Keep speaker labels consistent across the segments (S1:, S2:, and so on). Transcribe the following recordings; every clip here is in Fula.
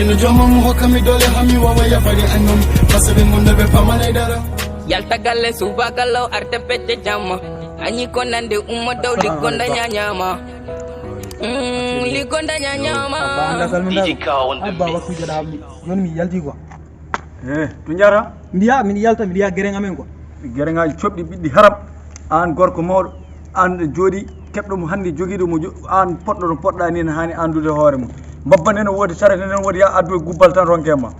S1: sinu jomam hokami dole hami wawa yafari annum masabe ngonde be pamale dara
S2: yalta galle suba gallo arte pecce jamma anyi konande umma daw ligonda nyanyama ligonda nyanyama
S3: abba waktu jada non mi yalti quoi
S4: to jara
S3: mbiya min yalta mi diya gerenga men quoi
S4: gerengaji cobɗi ɓiɗɗi haram an gorko mawɗo an jooɗi keɓɗo mo hannde jogiiɗo mo an poɗɗo no poɗɗa ni ne hani andude hoore mum babba nene woodi sarete nen woodi ya addu e gubbal tan ronke ma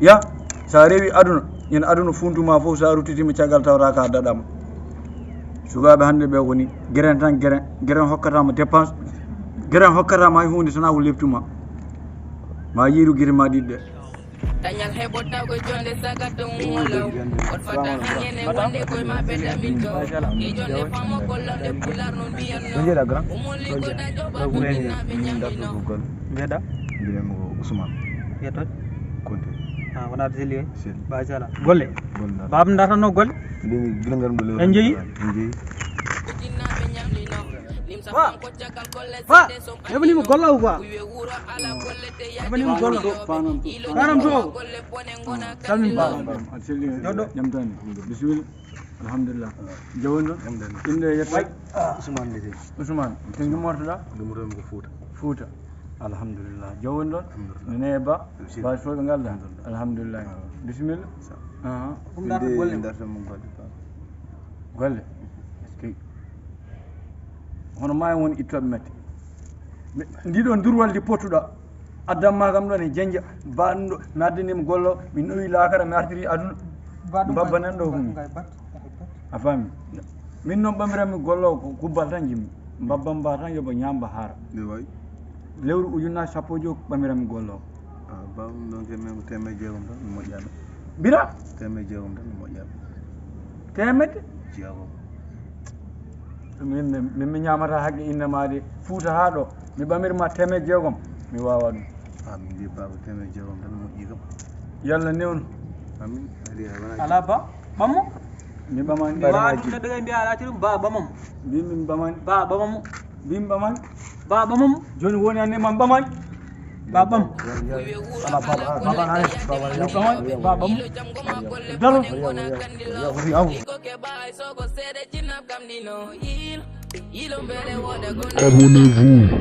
S4: ya sa rewi aduna yen aduna funtuma fof sa ruttitima caggal tawata ka daɗama sukaɓe hannde ɓe koni gueren tan gueren hokkatama dépense gueren hokkatama hay hunde tana ko leptuma ma yiiru guite ma ɗiɗɗe
S2: Tanyal hebota ko jonde saga to ngolo ot fata hangene wonde ko ma beta minto e jonde famo gollonde pular non biyanno
S5: Donjera grand
S2: umoli ko da joba ko na be nyamino
S3: mbeda
S5: mbiyamo ko Ousmane
S3: yetot
S5: Konte
S3: ha wona zeli
S5: Sel
S3: ba jala golle
S5: Gonda
S3: bab ndata no golle
S5: ndemi gilangarum do
S3: en jeyi
S2: dinna be nyamlino limsa
S3: Fa.
S2: ko jakal golle
S3: fa
S2: sede so
S3: ebani mo golla quoi
S2: wiwe wuro ala golle te ya
S3: ebani mo golla karam to
S2: golle pone ngona
S3: salmin ba
S4: a selli
S3: Joɗɗo.
S4: jamtani bisimilla alhamdulillah jawon ɗon inde yetta
S5: Ousmane Ndete
S4: ousmane te gumortoɗa
S5: dumurum ko Fouta
S4: fouta alhamdulillah jawon ɗon nene ba basi fof ɓe ngalda alhamdulillah bisimilla
S3: ɗum ndata golle
S5: ndarta mo golle
S4: golle eskey hono ma woni ittoɓe mette ndiɗon durwalde pottuɗa addamma kam ɗon e jenja baɗumɗo mi addanima gollo mi nawi lakara mi artiri aduna babba nan ɗo hum a faami min noon ɓamirami gollo ko gubbal tan jimmi babba mba tan yoɓa ñamba haara
S5: ne way
S4: lewru ujunnaje sappo e joyi ɓamirami gollo
S5: bawum ɗon ke men ko temme jeegom tan mi moƴƴaɓe
S4: bira
S5: temme jeegom tan mi moƴƴaɓe
S4: temedde
S5: jeegom
S4: min mi ñamata haqqe innema de Fouta ha ɗo mi ɓamirma teme jeegom mi wawa ɗum
S5: min mbi baba temme jeegom tan moƴƴi kam
S4: yallah newno
S5: amin adi wona
S3: ala ba bammo
S4: mi ɓamani
S3: ba ɗum neɗɗo mbiya alati ɗum ba bamamo
S4: min ɓamani
S3: ba bamamo
S4: min ɓamani
S3: ba bamamo
S4: joni woni anne man ɓamani
S3: ba bam
S2: wiwe wuro
S3: ala baba baba nane baba
S4: ɓamani
S3: ba bam
S2: ilo jam goma golle
S4: Dalo.
S2: pone ngona kandilo iko ke bay soko sede jinab kam dino ilo mbele woda gonde
S6: Abonnez-vous.